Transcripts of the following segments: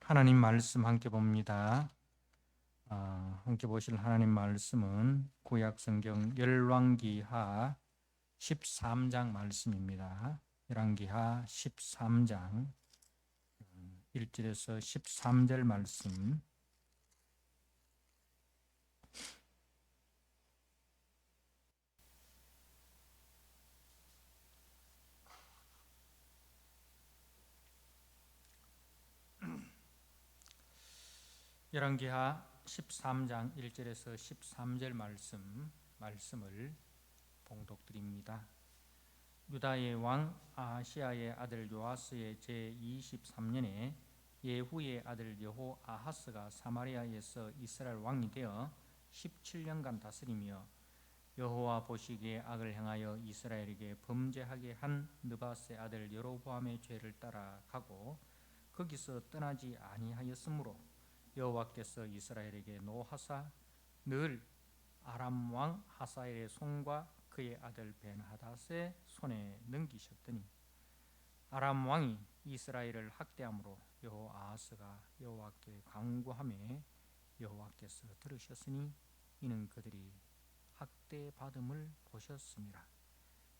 하나님 말씀 함께 봅니다. 함께 보실 하나님 말씀은 구약 성경 열왕기하 13장 말씀입니다. 열왕기하 13장 1절에서 13절 말씀. 열왕기하 13장 1절에서 13절 말씀을 봉독드립니다. 유다의 왕 아하시아의 아들 요아스의 제23년에 예후의 아들 여호아하스가 사마리아에서 이스라엘 왕이 되어 17년간 다스리며 여호와 보시기에 악을 행하여 이스라엘에게 범죄하게 한 느밧의 아들 여로보암의 죄를 따라가고 거기서 떠나지 아니하였으므로 여호와께서 이스라엘에게 노하사 늘 아람 왕 하사엘의 손과 그의 아들 벤하닷의 손에 넘기셨더니 아람 왕이 이스라엘을 학대함으로 여호아하스가 여호와께 간구하매 여호와께서 들으셨으니 이는 그들이 학대받음을 보셨음이라.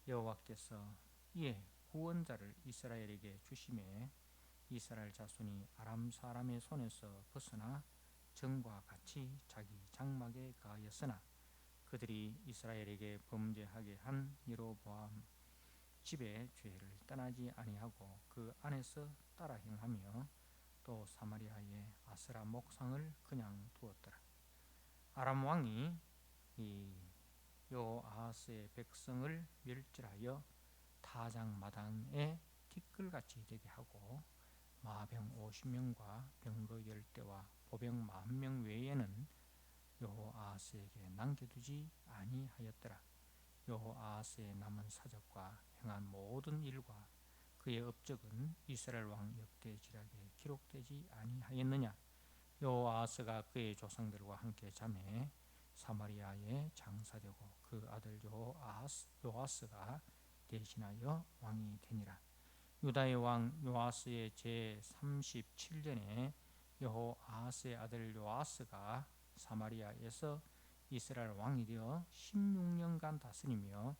여호와께서 이에 구원자를 이스라엘에게 주심에 이스라엘 자손이 아람 사람의 손에서 벗어나 전과 같이 자기 장막에 가하였으나 그들이 이스라엘에게 범죄하게 한 여로보암 집의 죄를 떠나지 아니하고 그 안에서 따라 행하며 또 사마리아의 아스라 목상을 그냥 두었더라. 아람 왕이 이 여호아하스의 백성을 멸절하여 타작마당에 티끌같이 되게 하고 마병 50명과 병거 10대와 보병 10,000명 외에는 여호아하스에게 남겨두지 아니하였더라. 여호아하스의 남은 사적과 행한 모든 일과 그의 업적은 이스라엘 왕 역대지략에 기록되지 아니하였느냐. 여호아하스가 그의 조상들과 함께 잠에 사마리아에 장사되고 그 아들 요아스가 대신하여 왕이 되니라. 유다의 왕 요아스의 제37년에 여호아하스의 아들 요아스가 사마리아에서 이스라엘 왕이 되어 16년간 다스리며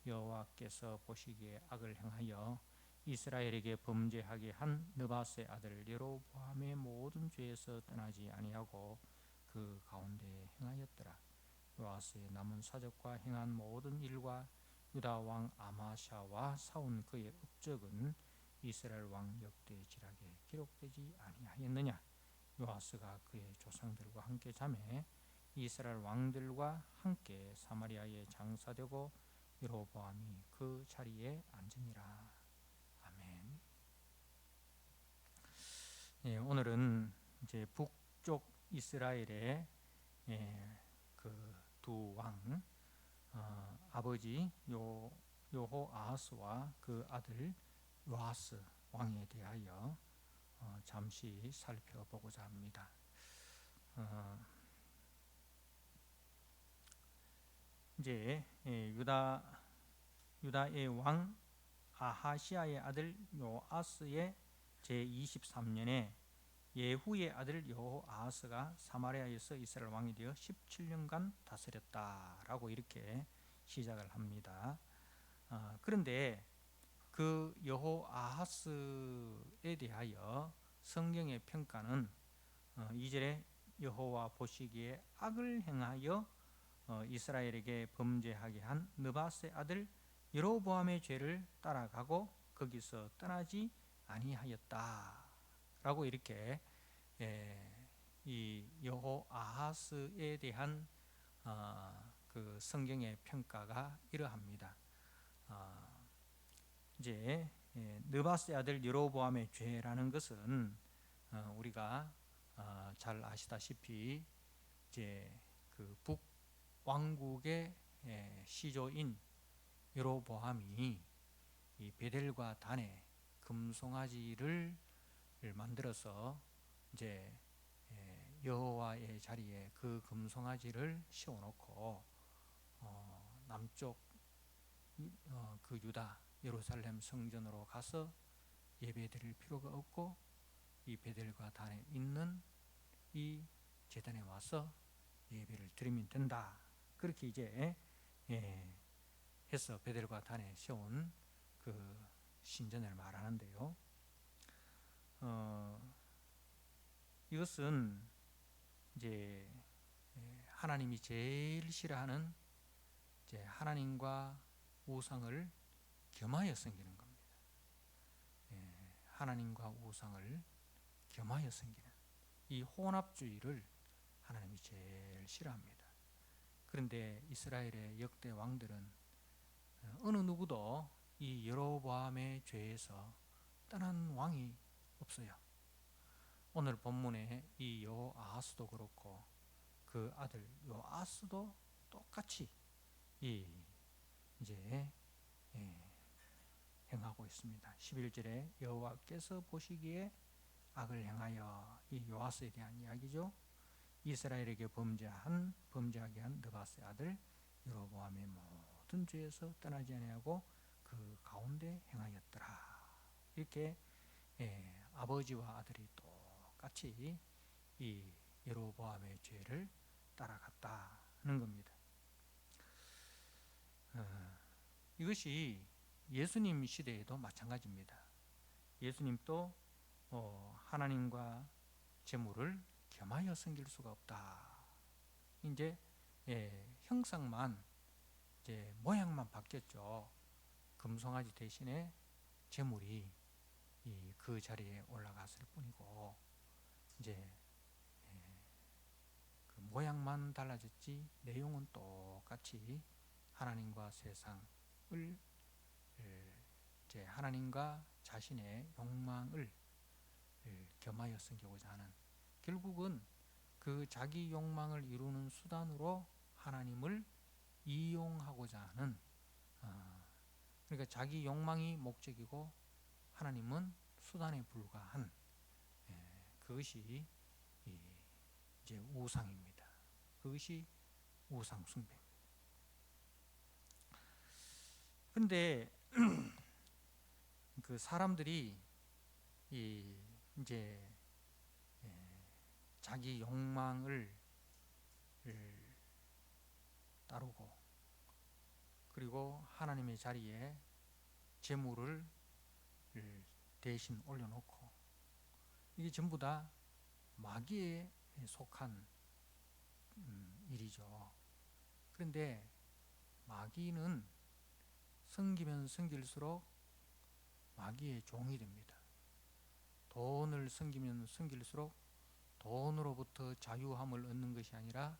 여호와께서 보시기에 악을 행하여 이스라엘에게 범죄하게 한 느밧의 아들 여로보암의 모든 죄에서 떠나지 아니하고 그 가운데에 행하였더라. 요아스의 남은 사적과 행한 모든 일과 유다 왕 아마샤와 싸운 그의 업적은 이스라엘 왕 역대지략에 기록되지 아니하였느냐. 요아스가 그의 조상들과 함께 잠에 이스라엘 왕들과 함께 사마리아에 장사되고 여로보암이 그 자리에 앉으니라. 아멘. 오늘은 이제 북쪽 이스라엘의 그 두 왕, 아버지 여호아하스와 그 아들 요아스 왕에 대하여 잠시 살펴보고자 합니다. 이제 유다의 왕 아하시아의 아들 요아스의 제23년에 예후의 아들 여호아하스가 사마리아에서 이스라엘 왕이 되어 17년간 다스렸다라고 이렇게 시작을 합니다. 그런데 그 여호아하스에 대하여 성경의 평가는 2절에 여호와 보시기에 악을 행하여 이스라엘에게 범죄하게 한 느밧의 아들 여로보암의 죄를 따라가고 거기서 떠나지 아니하였다라고 이렇게 이 여호아하스에 대한 그 성경의 평가가 이러합니다. 이제 느밧의 아들 여로보암의 죄라는 것은 우리가 잘 아시다시피 이제 그 북왕국의 시조인 여로보암이 이 베델과 단에 금송아지를 만들어서 이제 여호와의 자리에 그 금송아지를 씌워놓고 남쪽 그 유다 예루살렘 성전으로 가서 예배드릴 필요가 없고 이 베델과 단에 있는 이 제단에 와서 예배를 드리면 된다. 그렇게 이제 해서 베델과 단에 세운 그 신전을 말하는데요. 이것은 이제 하나님이 제일 싫어하는 이제 하나님과 우상을 겸하여 섬기는 겁니다. 하나님과 우상을 겸하여 섬기는 이 혼합주의를 하나님이 제일 싫어합니다. 그런데 이스라엘의 역대 왕들은 어느 누구도 이 여로보암의 죄에서 떠난 왕이 없어요. 오늘 본문에 이 여호아하스도 그렇고 그 아들 요아스도 똑같이 이제 행하고 있습니다. 11절에 여호와께서 보시기에 악을 행하여, 이 요아스에 대한 이야기죠. 이스라엘에게 범죄하게 한 느바스의 아들 여로보암의 모든 죄에서 떠나지 아니하고 그 가운데 행하였더라. 이렇게 아버지와 아들이 똑같이 이 여로보암의 죄를 따라갔다는 겁니다. 이것이 예수님 시대에도 마찬가지입니다. 예수님도 하나님과 재물을 겸하여 섬길 수가 없다. 이제 형상만 이제 모양만 바뀌었죠. 금송아지 대신에 재물이 그 자리에 올라갔을 뿐이고 이제 그 모양만 달라졌지 내용은 똑같이 하나님과 세상을 이제 하나님과 자신의 욕망을 겸하여 섬기고자 하는, 결국은 그 자기 욕망을 이루는 수단으로 하나님을 이용하고자 하는, 그러니까 자기 욕망이 목적이고 하나님은 수단에 불과한 그것이 이제 우상입니다. 그것이 우상 숭배입니다. 그런데 그 사람들이 이제 자기 욕망을 따르고 그리고 하나님의 자리에 재물을 대신 올려놓고, 이게 전부 다 마귀에 속한 일이죠. 그런데 마귀는 섬기면 섬길수록 마귀의 종이 됩니다. 돈을 섬기면 섬길수록 돈으로부터 자유함을 얻는 것이 아니라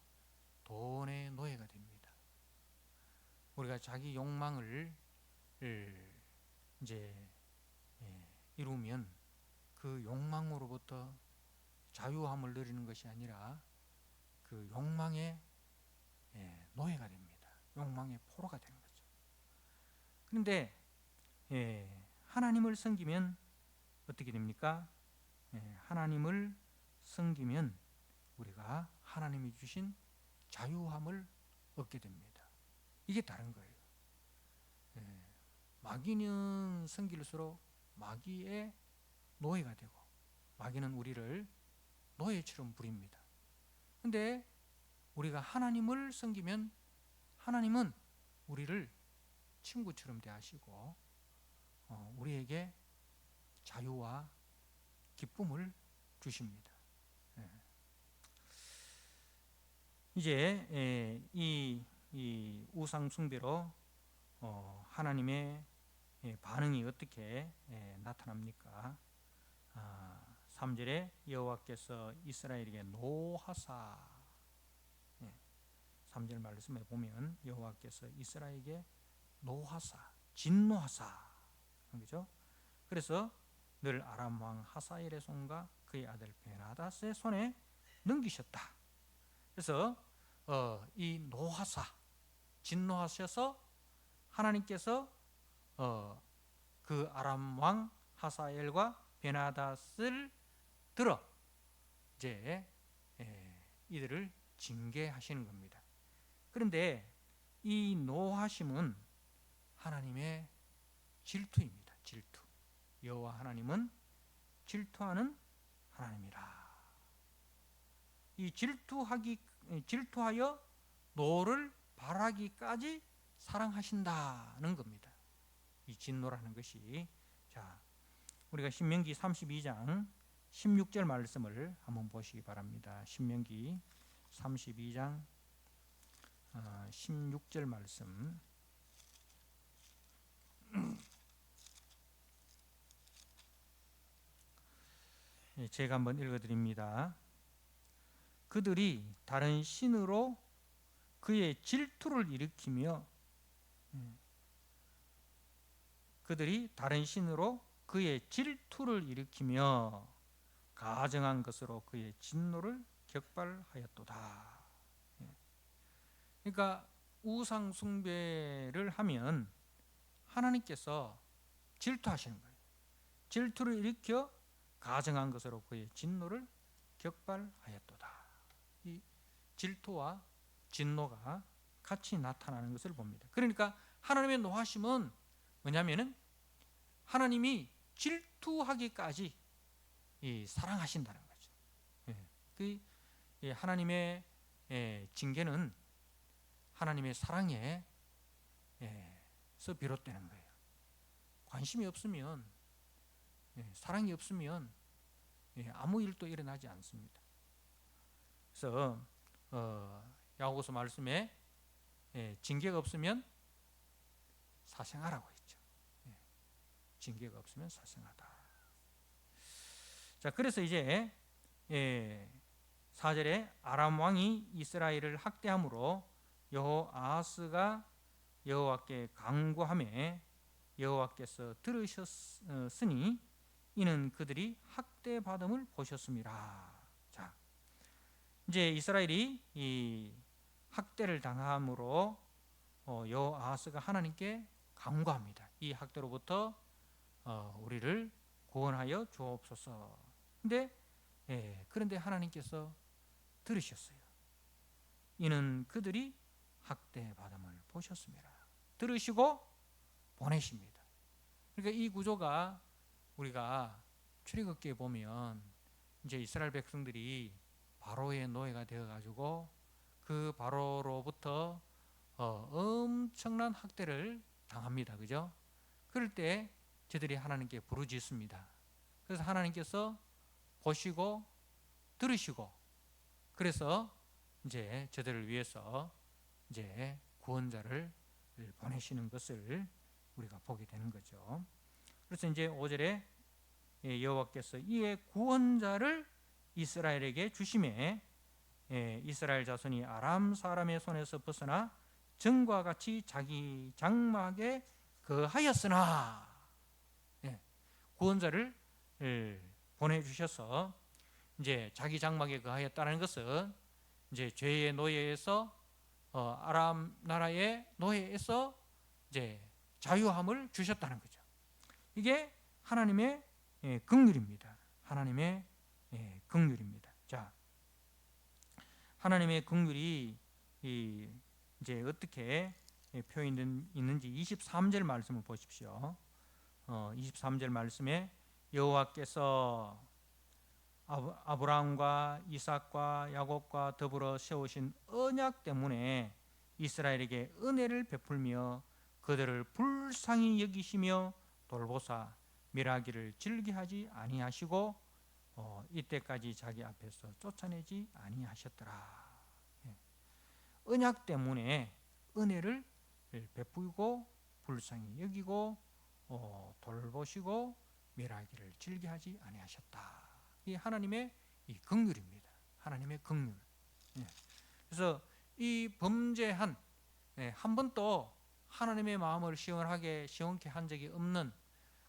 돈의 노예가 됩니다. 우리가 자기 욕망을 이제 이루면 그 욕망으로부터 자유함을 누리는 것이 아니라 그 욕망의 노예가 됩니다. 욕망의 포로가 되는 거죠. 그런데 하나님을 섬기면 어떻게 됩니까? 하나님을 섬기면 우리가 하나님이 주신 자유함을 얻게 됩니다. 이게 다른 거예요. 마귀는 섬길수록 마귀의 노예가 되고 마귀는 우리를 노예처럼 부립니다. 그런데 우리가 하나님을 섬기면 하나님은 우리를 친구처럼 대하시고 우리에게 자유와 기쁨을 주십니다. 이제 이 우상 숭배로 하나님의 반응이 어떻게 나타납니까? 3절에 여호와께서 이스라엘에게 노하사, 3절 말씀에 보면 여호와께서 이스라엘에게 노하사, 진노하사, 그죠? 그래서 늘 아람 왕 하사엘의 손과 그의 아들 베나닷의 손에 넘기셨다. 그래서 이 노하사, 진노하셔서 하나님께서 그 아람 왕 하사엘과 베나닷을 들어 이제 이들을 징계하시는 겁니다. 그런데 이 노하심은 하나님의 질투입니다. 질투. 여호와 하나님은 질투하는 하나님이라. 이 질투하여 노를 발하기까지 사랑하신다는 겁니다. 이 진노라는 것이. 자, 우리가 신명기 32장 16절 말씀을 한번 보시기 바랍니다. 신명기 32장 16절 말씀. 제가 한번 읽어드립니다. 그들이 다른 신으로 그의 질투를 일으키며 가증한 것으로 그의 진노를 격발하였도다. 그러니까 우상 숭배를 하면 하나님께서 질투하시는 거예요. 질투를 일으켜 가증한 것으로 그의 진노를 격발하였도다. 이 질투와 진노가 같이 나타나는 것을 봅니다. 그러니까 하나님의 노하심은 뭐냐면은 하나님이 질투하기까지 사랑하신다는 거죠. 하나님의 징계는 하나님의 사랑에서 비롯되는 거예요. 관심이 없으면, 사랑이 없으면 아무 일도 일어나지 않습니다. 그래서 야고보서 말씀에 징계가 없으면 사생하라고 했죠. 징계가 없으면 사생하다. 자, 그래서 이제 4절에 아람 왕이 이스라엘을 학대함으로 여호아하스가 여호와께 간구하매 여호와께서 들으셨으니 이는 그들이 학대받음을 보셨습니다. 자, 이제 이스라엘이 이 학대를 당함으로 여호아하스가 하나님께 간구합니다. 이 학대로부터 우리를 구원하여 주옵소서. 그런데 하나님께서 들으셨어요. 이는 그들이 학대받음을 보셨습니다. 들으시고 보내십니다. 그러니까 이 구조가 우리가 출애굽기에 보면 이제 이스라엘 백성들이 바로의 노예가 되어가지고 그 바로로부터 엄청난 학대를 당합니다. 그죠? 그럴 때 저들이 하나님께 부르짖습니다. 그래서 하나님께서 보시고 들으시고 그래서 이제 저들을 위해서 이제 구원자를 보내시는 것을 우리가 보게 되는 거죠. 그래서 이제 5절에 여호와께서 이에 구원자를 이스라엘에게 주심에 이스라엘 자손이 아람 사람의 손에서 벗어나 전과 같이 자기 장막에 거하였으나, 구원자를 보내주셔서 이제 자기 장막에 거하였다는 것은 이제 죄의 노예에서 아람 나라의 노예에서 이제 자유함을 주셨다는 거죠. 이게 하나님의 긍휼입니다. 하나님의 긍휼입니다. 자, 하나님의 긍휼이 이제 어떻게 표현있는지 23절 말씀을 보십시오. 23절 말씀에 여호와께서 아브라함과 이삭과 야곱과 더불어 세우신 언약 때문에 이스라엘에게 은혜를 베풀며 그들을 불쌍히 여기시며 돌보사 멸하기를 즐겨하지 아니하시고 이때까지 자기 앞에서 쫓아내지 아니하셨더라. 언약 때문에 은혜를 베풀고 불쌍히 여기고 돌보시고 멸하기를 즐겨하지 아니하셨다. 이 하나님의 이 긍휼입니다. 하나님의 긍휼. 그래서 이 범죄한 한 번도 하나님의 마음을 시원케 한 적이 없는,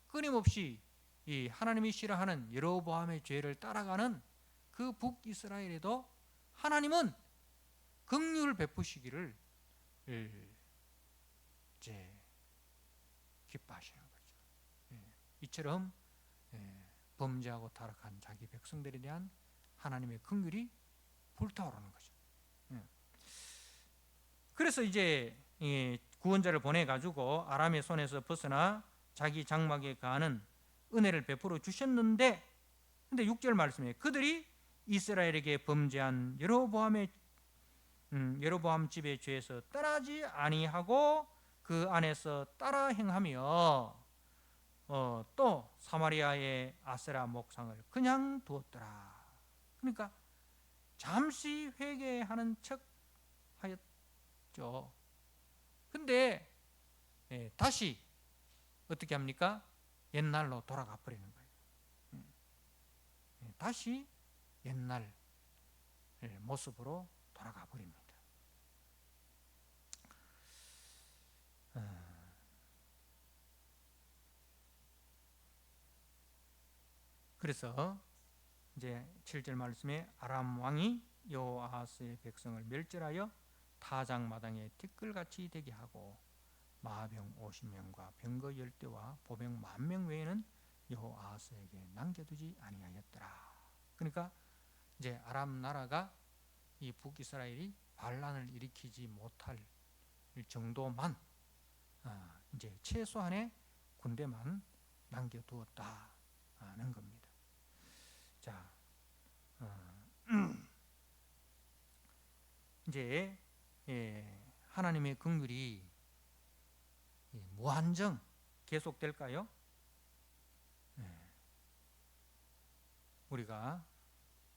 끊임없이 이 하나님이 싫어하는 여로보암의 죄를 따라가는 그 북이스라엘에도 하나님은 긍휼을 베푸시기를 이제 기뻐하시는 거죠. 이처럼 범죄하고 타락한 자기 백성들에 대한 하나님의 긍휼이 불타오르는 거죠. 그래서 이제 구원자를 보내가지고 아람의 손에서 벗어나 자기 장막에 가는 은혜를 베풀어 주셨는데 근데 6절 말씀에 그들이 이스라엘에게 범죄한 여로보암 집의 죄에서 떠나지 아니하고 그 안에서 따라 행하며 또 사마리아의 아세라 목상을 그냥 두었더라. 그러니까 잠시 회개하는 척 하였죠. 근데 다시 어떻게 합니까? 옛날로 돌아가 버리는 거예요. 다시 옛날 모습으로 돌아가 버립니다. 그래서 이제 7절 말씀에 아람 왕이 여호아하스의 백성을 멸절하여 타작마당에 티끌같이 되게 하고 마병 50명과 병거 10대와 보병 10,000명 외에는 여호아하스에게 남겨두지 아니하였더라. 그러니까 이제 아람 나라가 이 북이스라엘이 반란을 일으키지 못할 정도만 이제 최소한의 군대만 남겨두었다는 겁니다. 자, 이제 하나님의 긍휼이 무한정 계속될까요? 우리가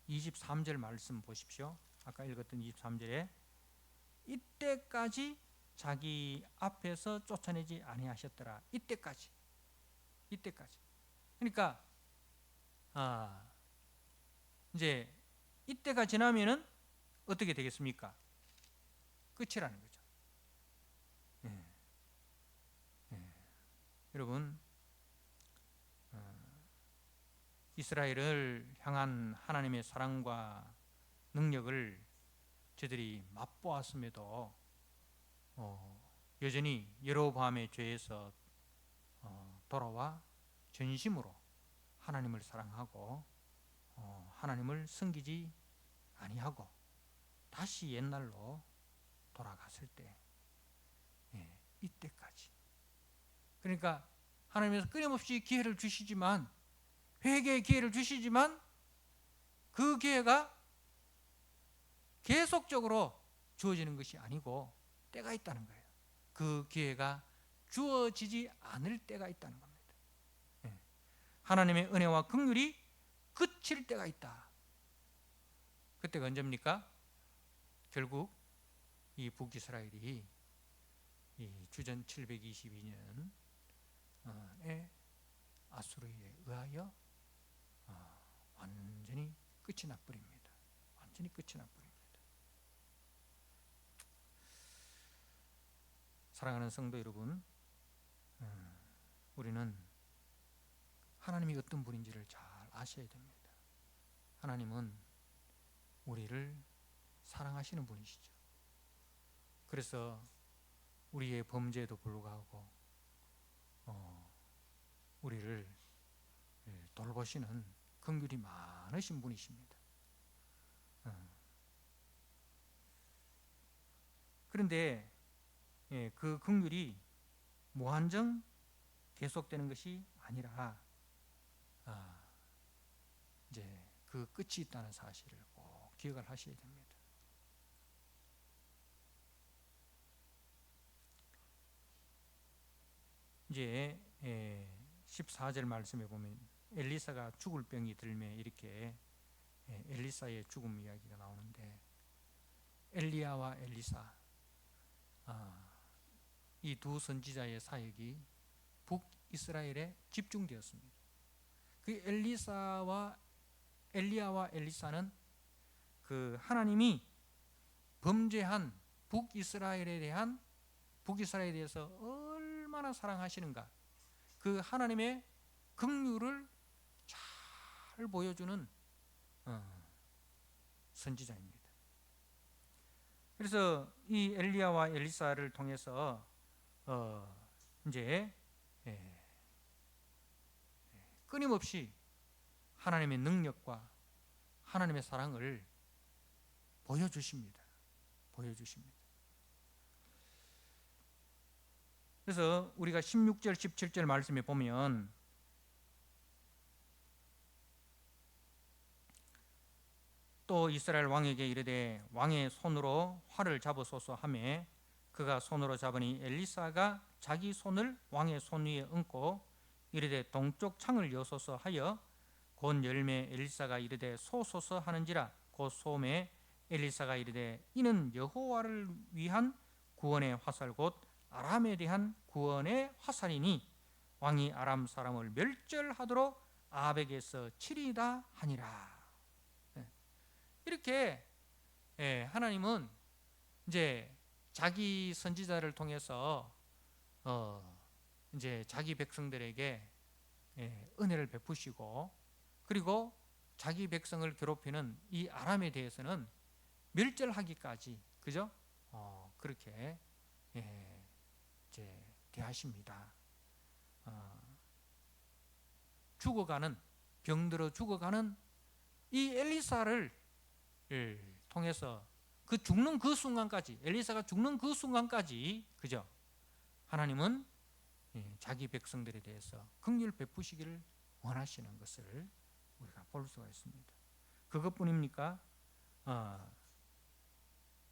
23절 말씀 보십시오. 아까 읽었던 23절에 이때까지 자기 앞에서 쫓아내지 아니하셨더라. 이때까지. 그러니까 이제 이때가 지나면은 어떻게 되겠습니까? 끝이라는 거죠. 여러분, 이스라엘을 향한 하나님의 사랑과 능력을 저들이 맛보았음에도 여전히 여로보암의 죄에서 돌아와 전심으로 하나님을 사랑하고 하나님을 섬기지 아니하고 다시 옛날로 돌아갔을 때 이때까지. 그러니까 하나님께서 끊임없이 기회를 주시지만, 회개의 기회를 주시지만 그 기회가 계속적으로 주어지는 것이 아니고 때가 있다는 거예요. 그 기회가 주어지지 않을 때가 있다는 겁니다. 하나님의 은혜와 긍휼이 그칠 때가 있다. 그때가 언제입니까? 결국 이 북이스라엘이 이 주전 722년에 아수르에 의하여 완전히 끝이 나버립니다. 완전히 끝이 나버립니다. 사랑하는 성도 여러분, 우리는 하나님이 어떤 분인지를 잘 아셔야 됩니다. 하나님은 우리를 사랑하시는 분이시죠. 그래서 우리의 범죄에도 불구하고 우리를 돌보시는 긍휼이 많으신 분이십니다. 그런데 그 긍휼이 무한정 계속되는 것이 아니라 이제 그 끝이 있다는 사실을 꼭 기억을 하셔야 됩니다. 이제 14절 말씀에 보면 엘리사가 죽을 병이 들매 이렇게 엘리사의 죽음 이야기가 나오는데, 엘리야와 엘리사 이 두 선지자의 사역이 북이스라엘에 집중되었습니다. 그 엘리야와 엘리사는 그 하나님이 범죄한 북이스라엘에 대해서 얼마나 사랑하시는가, 그 하나님의 긍휼을 잘 보여주는 선지자입니다. 그래서 이 엘리야와 엘리사를 통해서 이제 끊임없이 하나님의 능력과 하나님의 사랑을 보여주십니다. 그래서 우리가 16절 17절 말씀에 보면 또 이스라엘 왕에게 이르되 왕의 손으로 활을 잡으소서 하매 그가 손으로 잡으니 엘리사가 자기 손을 왕의 손 위에 얹고 이르되 동쪽 창을 여소서 하여 곧 열매 엘리사가 이르되 쏘소서 하는지라 곧 쏘매 엘리사가 이르되 이는 여호와를 위한 구원의 화살 곧 아람에 대한 구원의 화살이니 왕이 아람 사람을 멸절하도록 아벡에서 치리다 하니라. 이렇게 하나님은 이제 자기 선지자를 통해서 이제 자기 백성들에게 은혜를 베푸시고 그리고 자기 백성을 괴롭히는 이 아람에 대해서는 멸절하기까지 그죠? 그렇게 이제 대하십니다. 죽어가는 병들어 죽어가는 이 엘리사를 통해서 그 죽는 그 순간까지 엘리사가 죽는 그 순간까지 그죠? 하나님은 자기 백성들에 대해서 긍휼 베푸시기를 원하시는 것을 우리가 볼 수가 있습니다. 그것뿐입니까?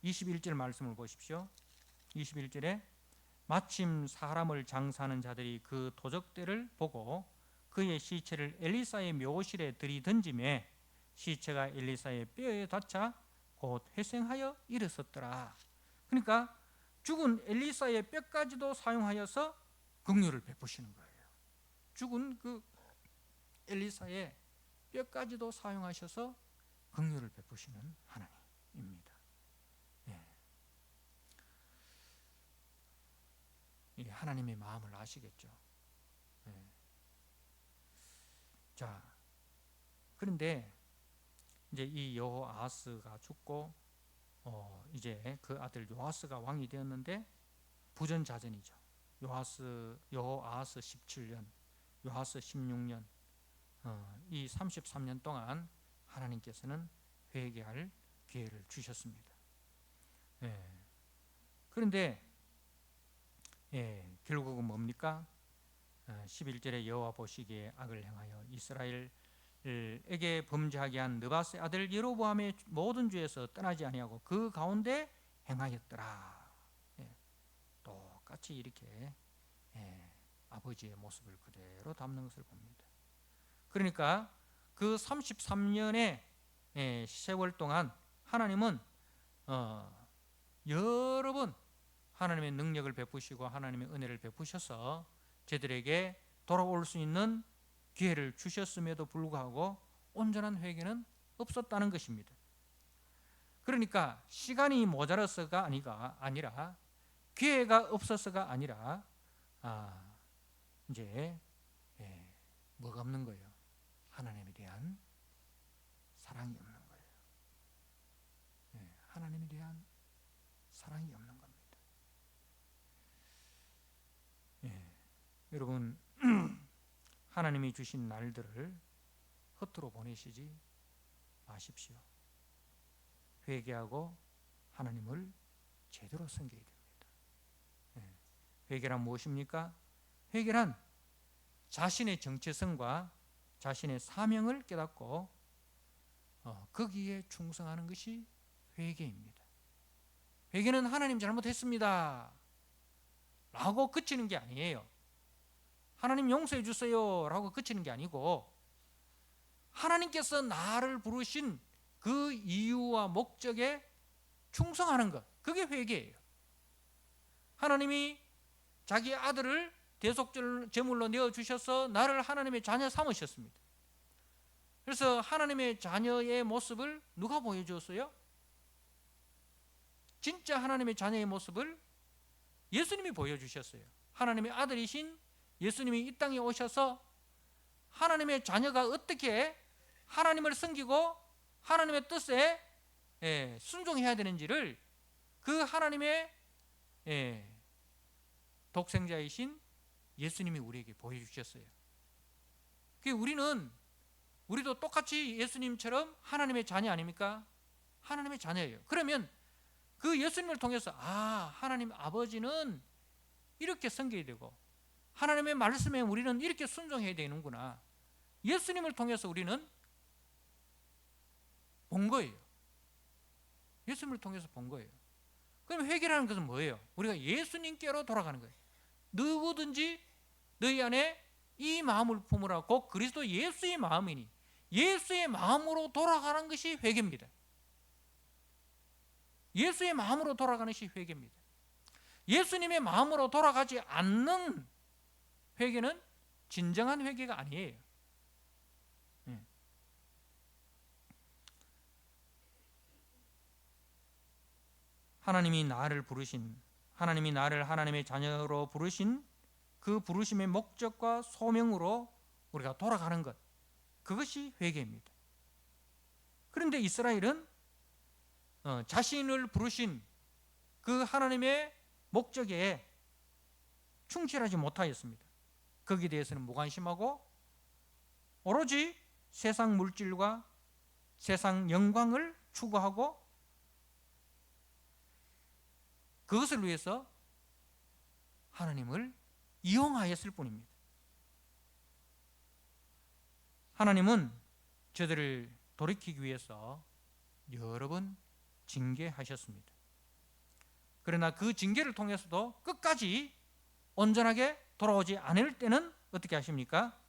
21절 말씀을 보십시오. 21절에 마침 사람을 장사하는 자들이 그 도적대를 보고 그의 시체를 엘리사의 묘실에 들이던지매 시체가 엘리사의 뼈에 닿자 곧 회생하여 일어섰더라. 그러니까 죽은 엘리사의 뼈까지도 사용하여서 긍휼을 베푸시는 거예요. 죽은 그 엘리사의 뼈까지도 사용하셔서 긍휼을 베푸시는 하나님입니다. 하나님의 마음을 아시겠죠. 자, 그런데 이제 이 여호아하스가 죽고 이제 그 아들 요아스가 왕이 되었는데 부전자전이죠. 여호아하스 17년, 요아스 16년, 이 33년 동안 하나님께서는 회개할 기회를 주셨습니다. 그런데 결국은 뭡니까? 11절에 여호와 보시기에 악을 행하여 이스라엘에게 범죄하게 한 느바스의 아들 여로보암의 모든 죄에서 떠나지 아니하고 그 가운데 행하였더라. 똑같이 이렇게 아버지의 모습을 그대로 담는 것을 봅니다. 그러니까 그 33년의 세월 동안 하나님은 여러 번 하나님의 능력을 베푸시고 하나님의 은혜를 베푸셔서 저들에게 돌아올 수 있는 기회를 주셨음에도 불구하고 온전한 회개는 없었다는 것입니다. 그러니까 시간이 모자라서가 아니라 기회가 없어서가 아니라 이제 뭐가 없는 거예요? 하나님에 대한 사랑이 없는 거예요. 하나님에 대한 사랑이 없는 겁니다. 여러분 하나님이 주신 날들을 헛으로 보내시지 마십시오. 회개하고 하나님을 제대로 섬겨야 됩니다. 회개란 무엇입니까? 회개란 자신의 정체성과 자신의 사명을 깨닫고 거기에 충성하는 것이 회개입니다. 회개는 하나님 잘못했습니다 라고 그치는 게 아니에요. 하나님 용서해 주세요 라고 그치는 게 아니고 하나님께서 나를 부르신 그 이유와 목적에 충성하는 것, 그게 회개예요. 하나님이 자기 아들을 대속제물로 내어주셔서 나를 하나님의 자녀 삼으셨습니다. 그래서 하나님의 자녀의 모습을 누가 보여주었어요? 진짜 하나님의 자녀의 모습을 예수님이 보여주셨어요. 하나님의 아들이신 예수님이 이 땅에 오셔서 하나님의 자녀가 어떻게 하나님을 섬기고 하나님의 뜻에 순종해야 되는지를 그 하나님의 독생자이신 예수님이 우리에게 보여주셨어요. 우리도 똑같이 예수님처럼 하나님의 자녀 아닙니까? 하나님의 자녀예요. 그러면 그 예수님을 통해서 하나님 아버지는 이렇게 섬겨야 되고 하나님의 말씀에 우리는 이렇게 순종해야 되는구나. 예수님을 통해서 우리는 본 거예요. 예수님을 통해서 본 거예요. 그럼 회개라는 것은 뭐예요? 우리가 예수님께로 돌아가는 거예요. 누구든지 너희 안에 이 마음을 품으라. 곧 그리스도 예수의 마음이니 예수의 마음으로 돌아가는 것이 회개입니다. 예수의 마음으로 돌아가는 것이 회개입니다. 예수님의 마음으로 돌아가지 않는 회개는 진정한 회개가 아니에요. 하나님이 나를 하나님의 자녀로 부르신 그 부르심의 목적과 소명으로 우리가 돌아가는 것, 그것이 회개입니다. 그런데 이스라엘은 자신을 부르신 그 하나님의 목적에 충실하지 못하였습니다. 거기에 대해서는 무관심하고 오로지 세상 물질과 세상 영광을 추구하고 그것을 위해서 하나님을 이용하였을 뿐입니다. 하나님은 저들을 돌이키기 위해서 여러 번 징계하셨습니다. 그러나 그 징계를 통해서도 끝까지 온전하게 돌아오지 않을 때는 어떻게 하십니까?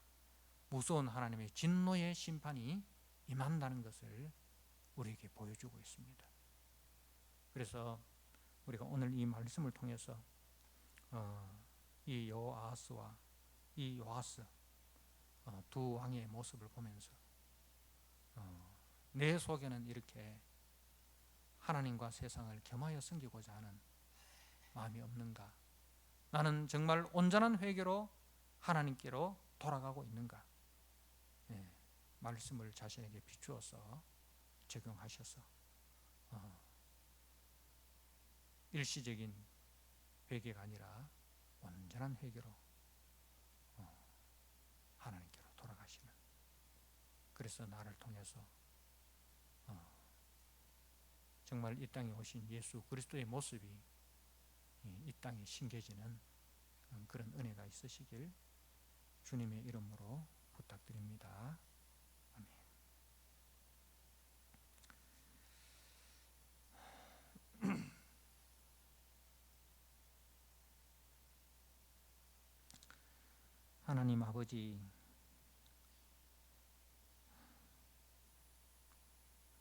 무서운 하나님의 진노의 심판이 임한다는 것을 우리에게 보여주고 있습니다. 그래서 우리가 오늘 이 말씀을 통해서 이 여호아하스와 이 요아스 두 왕의 모습을 보면서 내 속에는 이렇게 하나님과 세상을 겸하여 섬기고자 하는 마음이 없는가? 나는 정말 온전한 회개로 하나님께로 돌아가고 있는가? 말씀을 자신에게 비추어서 적용하셔서 일시적인 회개가 아니라 온전한 회개로 하나님께로 돌아가시는, 그래서 나를 통해서 정말 이 땅에 오신 예수 그리스도의 모습이 이 땅에 심겨지는 그런 은혜가 있으시길 주님의 이름으로 부탁드립니다. 아멘. 하나님 아버지,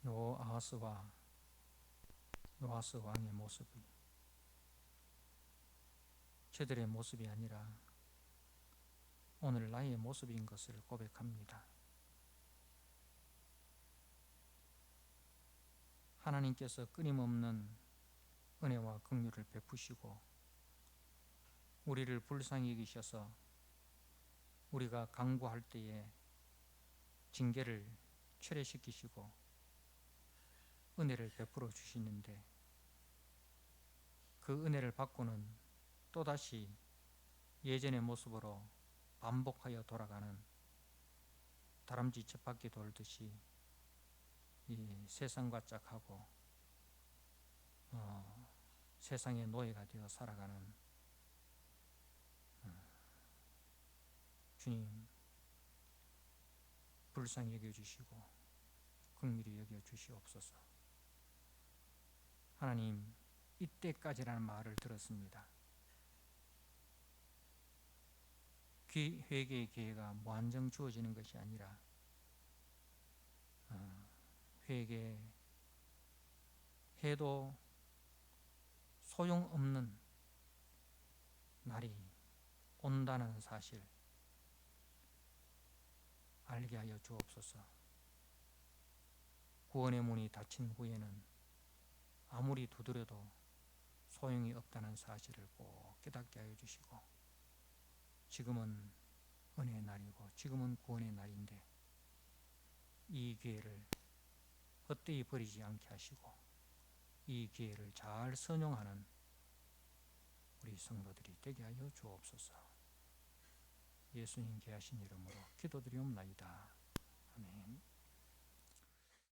요아스 왕의 모습이 저들의 모습이 아니라 오늘 나의 모습인 것을 고백합니다. 하나님께서 끊임없는 은혜와 긍휼을 베푸시고 우리를 불쌍히 여기셔서 우리가 간구할 때에 징계를 철회시키시고 은혜를 베풀어 주시는데, 그 은혜를 받고는 또다시 예전의 모습으로 반복하여 돌아가는 다람쥐 쳇바퀴 돌듯이 이 세상과 짝하고 세상의 노예가 되어 살아가는 주님, 불쌍히 여겨주시고 긍휼히 여겨주시옵소서. 하나님, 이때까지라는 말을 들었습니다. 회개의 기회가 무한정 주어지는 것이 아니라 회개해도 소용없는 날이 온다는 사실 알게 하여 주옵소서. 구원의 문이 닫힌 후에는 아무리 두드려도 소용이 없다는 사실을 꼭 깨닫게 하여 주시고, 지금은 은혜의 날이고 지금은 구원의 날인데 이 기회를 헛되이 버리지 않게 하시고 이 기회를 잘 선용하는 우리 성도들이 되게 하여 주옵소서. 예수님 귀하신 이름으로 기도드리옵나이다. 아멘.